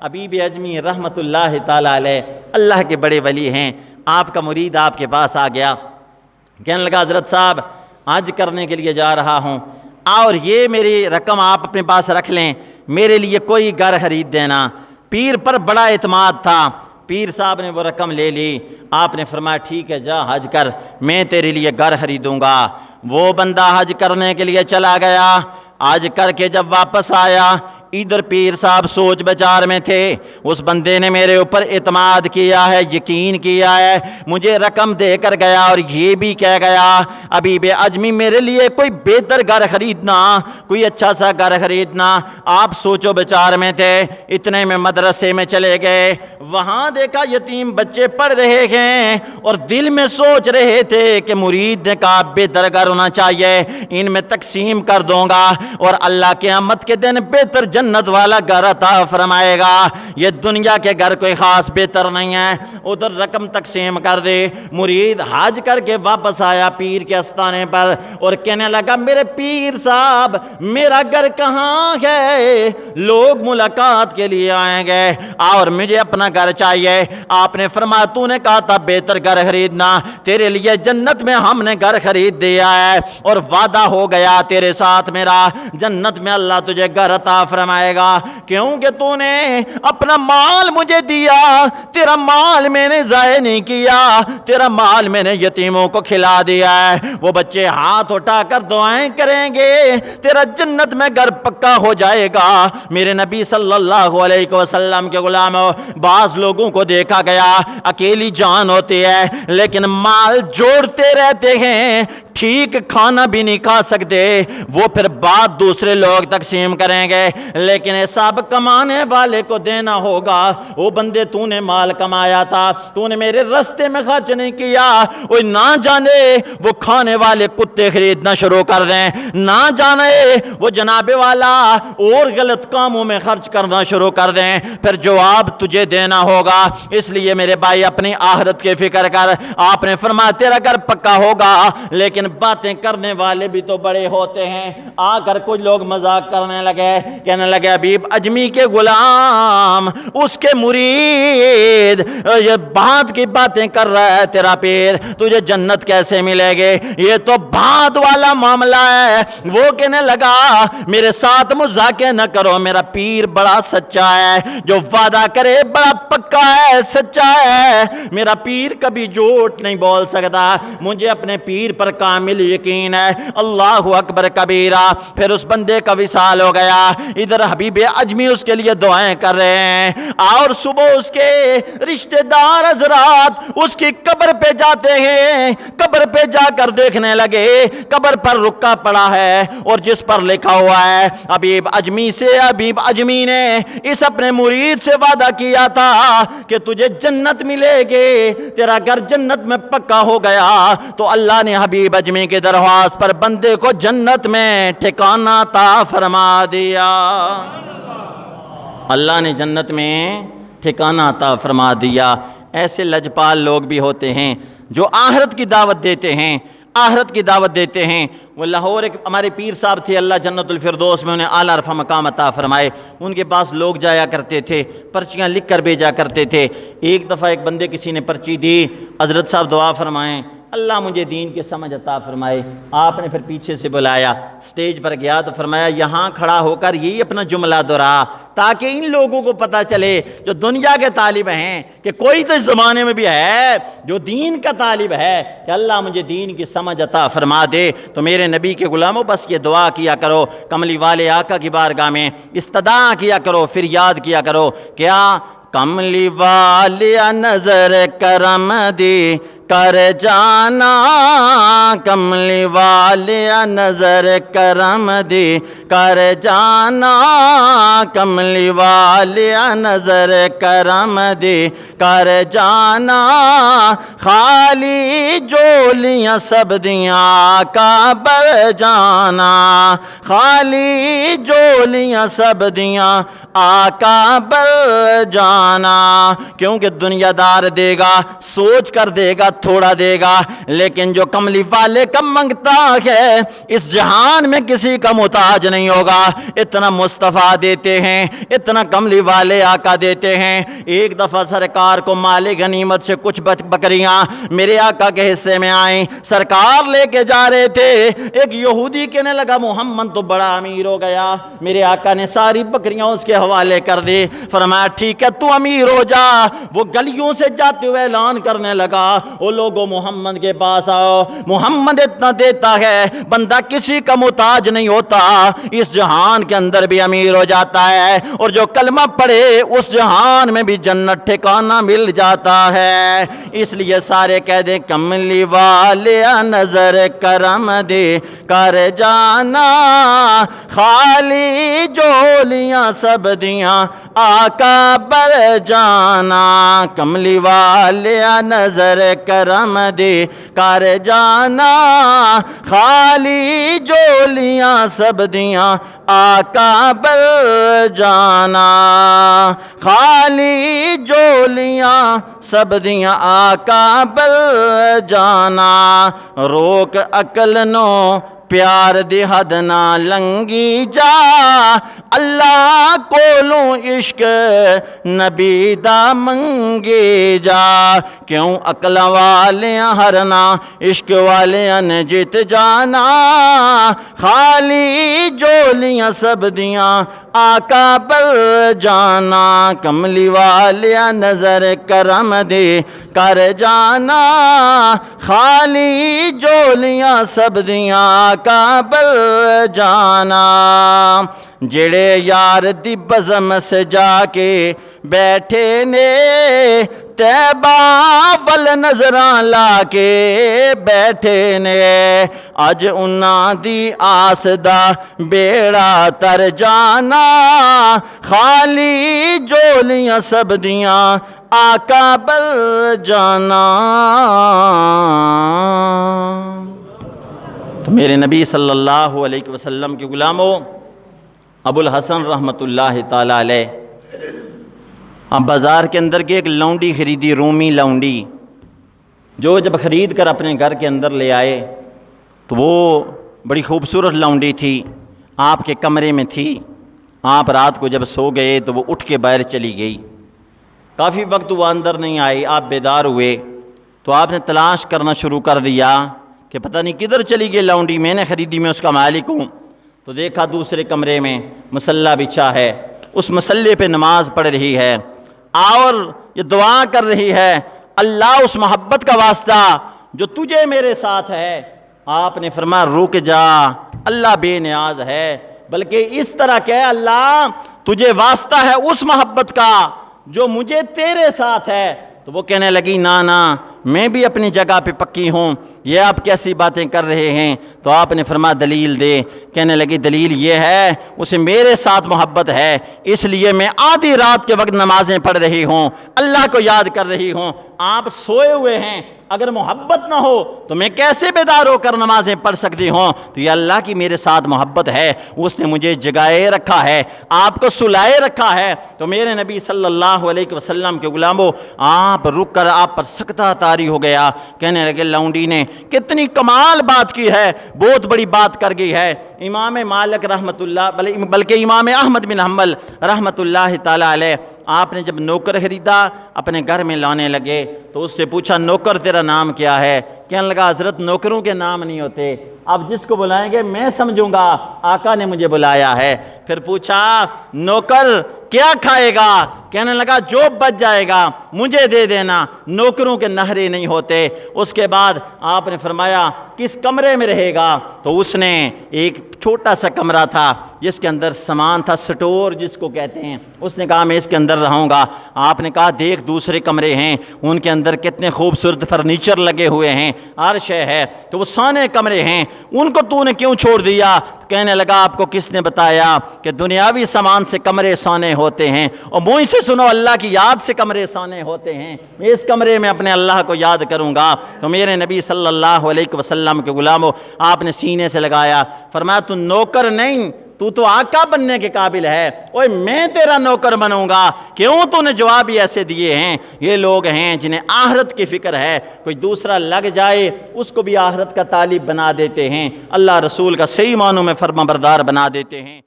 حبیب اجمی رحمۃ اللہ تعالیٰ علیہ اللہ کے بڑے ولی ہیں، آپ کا مرید آپ کے پاس آ گیا، کہنے لگا حضرت صاحب حج کرنے کے لیے جا رہا ہوں اور یہ میری رقم آپ اپنے پاس رکھ لیں، میرے لیے کوئی گھر خرید دینا۔ پیر پر بڑا اعتماد تھا، پیر صاحب نے وہ رقم لے لی، آپ نے فرمایا ٹھیک ہے جا حج کر، میں تیرے لیے گھر خریدوں گا۔ وہ بندہ حج کرنے کے لیے چلا گیا، حج کر کے جب واپس آیا ادھر پیر صاحب سوچ بچار میں تھے، اس بندے نے میرے اوپر اعتماد کیا ہے، یقین کیا ہے، مجھے رقم دے کر گیا اور یہ بھی کہہ گیا حبیب اجمی میرے لیے کوئی بہتر گھر خریدنا، کوئی اچھا سا گھر خریدنا۔ آپ سوچو بچار میں تھے، اتنے میں مدرسے میں چلے گئے، وہاں دیکھا یتیم بچے پڑھ رہے ہیں اور دل میں سوچ رہے تھے کہ مرید نے کہا بہتر گھر ہونا چاہیے، ان میں تقسیم کر دوں گا اور اللہ قیامت کے دن بہتر جنت والا گھر عطا فرمائے گا۔ یہ دنیا کے گھر کوئی خاص بہتر نہیں ہے، ادھر رقم تقسیم کر دے۔ مرید حج کر کے واپس آیا پیر کے استانے پر اور کہنے لگا میرے پیر صاحب میرا گھر کہاں ہے؟ لوگ ملاقات کے لیے آئیں گے اور مجھے اپنا گھر چاہیے۔ آپ نے فرمایا تو نے کہا تھا بہتر گھر خریدنا، تیرے لیے جنت میں ہم نے گھر خرید دیا ہے اور وعدہ ہو گیا تیرے ساتھ میرا، جنت میں اللہ تجھے گھر عطا فرمائے گا، کیونکہ تو نے اپنا مال مجھے دیا، تیرا مال میں نے ضائع نہیں کیا، تیرا مال میں نے یتیموں کو کھلا دیا ہے۔ وہ بچے ہاتھ اٹھا کر دعائیں کریں گے، تیرا جنت میں گھر پکا ہو جائے گا۔ میرے نبی صلی اللہ علیہ وسلم کے غلاموں، بعض لوگوں کو دیکھا گیا اکیلی جان ہوتی ہے لیکن مال جوڑتے رہتے ہیں، ٹھیک کھانا بھی نہیں کھا سکتے، وہ پھر بات دوسرے لوگ تقسیم کریں گے، لیکن حساب کمانے والے کو دینا ہوگا۔ وہ بندے تو نے مال کمایا تھا، تو نے میرے رستے میں خرچ نہیں کیا، وہ نہ جانے وہ کھانے والے کتے خریدنا شروع کر دیں، نہ جانے وہ جناب والا اور غلط کاموں میں خرچ کرنا شروع کر دیں، پھر جواب تجھے دینا ہوگا۔ اس لیے میرے بھائی اپنی آخرت کی فکر کر۔ آپ نے فرمایا تیرا گھر پکا ہوگا، لیکن باتیں کرنے والے بھی تو بڑے ہوتے ہیں۔ آ کر کچھ لوگ مذاق کرنے لگے، کہنے لگے حبیب اجمی کے غلام، اس کے مرید یہ بات کی باتیں کر رہا ہے تیرا پیر، تجھے جنت کیسے ملے گے؟ یہ تو بات والا معاملہ ہے۔ وہ کہنے لگا میرے ساتھ مذاقیں نہ کرو، میرا پیر بڑا سچا ہے، جو وعدہ کرے بڑا پکا ہے، سچا ہے، میرا پیر کبھی جھوٹ نہیں بول سکتا، مجھے اپنے پیر پر کامل یقین ہے۔ اللہ اکبر کبیرہ۔ پھر اس بندے کا وصال ہو گیا، ادھر حبیب اجمی اس کے لیے دعائیں کر رہے ہیں اور صبح اس کے رشتہ دار حضرات اس کی قبر پہ جاتے ہیں، قبر پہ جا کر دیکھنے لگے، قبر پر رکا پڑا ہے اور جس پر لکھا ہوا ہے حبیب اجمی سے، حبیب اجمی نے اس اپنے مرید سے وعدہ کیا تھا کہ تجھے جنت ملے گی، تیرا گھر جنت میں پکا ہو گیا۔ تو اللہ نے حبیب اجمی کے درخواست پر بندے کو جنت میں ٹھکانہ عطا فرما دیا۔ اللہ نے جنت میں ٹھکانہ عطا فرما دیا۔ ایسے لجپال لوگ بھی ہوتے ہیں جو آخرت کی دعوت دیتے ہیں، آخرت کی دعوت دیتے ہیں۔ وہ لاہور ایک ہمارے پیر صاحب تھے، اللہ جنت الفردوس میں انہیں اعلیٰ رفع مقام عطا فرمائے، ان کے پاس لوگ جایا کرتے تھے، پرچیاں لکھ کر بھیجا کرتے تھے۔ ایک دفعہ ایک بندے کسی نے پرچی دی، حضرت صاحب دعا فرمائیں اللہ مجھے دین کی سمجھ عطا فرمائے۔ آپ نے پھر پیچھے سے بلایا، سٹیج پر گیا تو فرمایا یہاں کھڑا ہو کر یہی اپنا جملہ دہرا تاکہ ان لوگوں کو پتہ چلے جو دنیا کے طالب ہیں کہ کوئی تو اس زمانے میں بھی ہے جو دین کا طالب ہے کہ اللہ مجھے دین کی سمجھ عطا فرما دے۔ تو میرے نبی کے غلاموں بس یہ دعا کیا کرو، کملی والے آقا کی بارگاہ میں استدعا کیا کرو، پھر یاد کیا کرو کیا کملی والے نظر کرم دی کر جانا، کملی والے نظر کرم دی کر جانا، کملی والے نظر کرم دی کر جانا، خالی جولیاں سب دیاں کا بر جانا، خالی جولیاں سب دیاں آقا بر جانا۔ کیونکہ دنیا دار دے گا، سوچ کر دے گا تھوڑا دے گا، لیکن جو کملی والے کا منگتا ہے اس جہان میں کسی کا محتاج نہیں ہوگا۔ اتنا مصطفیٰ دیتے ہیں، اتنا کملی والے آقا دیتے ہیں۔ ایک دفعہ سرکار کو مال غنیمت سے کچھ بکریاں میرے آقا کے حصے میں آئیں، سرکار لے کے جا رہے تھے، ایک یہودی کہنے لگا محمد تو بڑا امیر ہو گیا، میرے آقا نے ساری بکریاں اس کے حوالے کر دی۔ فرمایا ٹھیک ہے تو امیر ہو جا۔ وہ گلیوں سے جاتے ہوئے اعلان کرنے لگا، او لوگوں محمد کے پاس آؤ، محمد اتنا دیتا ہے بندہ کسی کا محتاج نہیں ہوتا، اس جہان کے اندر بھی امیر ہو جاتا ہے، اور جو کلمہ پڑھے اس جہان میں بھی جنت ٹھکانہ مل جاتا ہے۔ اس لیے سارے کہہ دیں کملی والے نظر کرم دے کر جانا، خالی جولیاں سب دیاں آقا بر جانا، کملی والے نظر کرم دے کر جانا، خالی جولیاں سب دیاں آقا بر جانا، خالی جولیاں سب دیاں آقا بر جانا، روک عقل نو پیار دی حد نہ لنگی جا، اللہ کولوں عشق نبی دا منگے جا، کیوں عقل والیاں ہرنا عشق والیاں نے جیت جانا، خالی جولیاں سب دیاں آقا پر جانا، کملی والیاں نظر کرم دے کر جانا، خالی جولیاں سب دیاں آقا پر جانا، جڑے یار دی بزم سے جا کے بیٹھے نے طیبہ ول نظراں لا کے بیٹھے نے، اج انہاں دی آس دا بیڑا تر جانا، خالی جولیاں سب دیاں آقا پر جانا۔ تو میرے نبی صلی اللہ علیہ وسلم کے غلاموں، ابو الحسن رحمۃ اللہ تعالیٰ علیہ ہم بازار کے اندر کے ایک لونڈی خریدی، رومی لونڈی، جو جب خرید کر اپنے گھر کے اندر لے آئے تو وہ بڑی خوبصورت لونڈی تھی، آپ کے کمرے میں تھی، آپ رات کو جب سو گئے تو وہ اٹھ کے باہر چلی گئی، کافی وقت وہ اندر نہیں آئی، آپ بیدار ہوئے تو آپ نے تلاش کرنا شروع کر دیا کہ پتہ نہیں کدھر چلی گئی لونڈی، میں نے خریدی، میں اس کا مالک ہوں۔ تو دیکھا دوسرے کمرے میں مصلی بچھا ہے، اس مصلی پہ نماز پڑھ رہی ہے اور یہ دعا کر رہی ہے، اللہ اس محبت کا واسطہ جو تجھے میرے ساتھ ہے۔ آپ نے فرمایا رک جا، اللہ بے نیاز ہے، بلکہ اس طرح کہ اللہ تجھے واسطہ ہے اس محبت کا جو مجھے تیرے ساتھ ہے۔ تو وہ کہنے لگی نا میں بھی اپنی جگہ پہ پکی ہوں، یہ آپ کیسی باتیں کر رہے ہیں؟ تو آپ نے فرمایا دلیل دے۔ کہنے لگی دلیل یہ ہے اسے میرے ساتھ محبت ہے، اس لیے میں آدھی رات کے وقت نمازیں پڑھ رہی ہوں، اللہ کو یاد کر رہی ہوں۔ آپ سوئے ہوئے ہیں، اگر محبت نہ ہو تو میں کیسے بیدار ہو کر نمازیں پڑھ سکتی ہوں؟ تو یہ اللہ کی میرے ساتھ محبت ہے، اس نے مجھے جگائے رکھا ہے، آپ کو سلائے رکھا ہے۔ تو میرے نبی صلی اللہ علیہ وسلم کے غلاموں، آپ رک کر آپ پر سکتہ طاری ہو گیا۔ کہنے لگے لونڈی نے کتنی کمال بات کی ہے، بہت بڑی بات کر گئی ہے۔ امام مالک رحمۃ اللہ بلکہ امام احمد بن حنبل رحمۃ اللہ تعالیٰ علیہ، آپ نے جب نوکر خریدا اپنے گھر میں لانے لگے تو اس سے پوچھا نوکر تیرا نام کیا ہے؟ کہنے لگا حضرت نوکروں کے نام نہیں ہوتے، آپ جس کو بلائیں گے میں سمجھوں گا آقا نے مجھے بلایا ہے۔ پھر پوچھا نوکر کیا کھائے گا؟ کہنے لگا جو بچ جائے گا مجھے دے دینا، نوکروں کے نہرے نہیں ہوتے۔ اس کے بعد آپ نے فرمایا کس کمرے میں رہے گا؟ تو اس نے ایک چھوٹا سا کمرہ تھا جس کے اندر سامان تھا، سٹور جس کو کہتے ہیں، اس نے کہا میں اس کے اندر رہوں گا۔ آپ نے کہا دیکھ دوسرے کمرے ہیں، ان کے اندر کتنے خوبصورت فرنیچر لگے ہوئے ہیں، عرش ہے، تو وہ سونے کمرے ہیں، ان کو تو نے کیوں چھوڑ دیا؟ کہنے لگا آپ کو کس نے بتایا کہ دنیاوی سامان سے کمرے سونے ہوتے ہیں، اور منہ سے سنو اللہ کی یاد سے کمرے سونے ہوتے ہیں، میں اس کمرے میں اپنے اللہ کو یاد کروں گا۔ تو میرے نبی صلی اللہ علیہ وسلم کے غلاموں، آپ نے سینے سے لگایا، فرمایا تو نوکر نہیں، تو آقا بننے کے قابل ہے، اوے میں تیرا نوکر بنوں گا، کیوں تو نے جواب ہی ایسے دیے ہیں؟ یہ لوگ ہیں جنہیں آخرت کی فکر ہے، کوئی دوسرا لگ جائے اس کو بھی آخرت کا طالب بنا دیتے ہیں، اللہ رسول کا صحیح معنوں میں فرما بردار بنا دیتے ہیں۔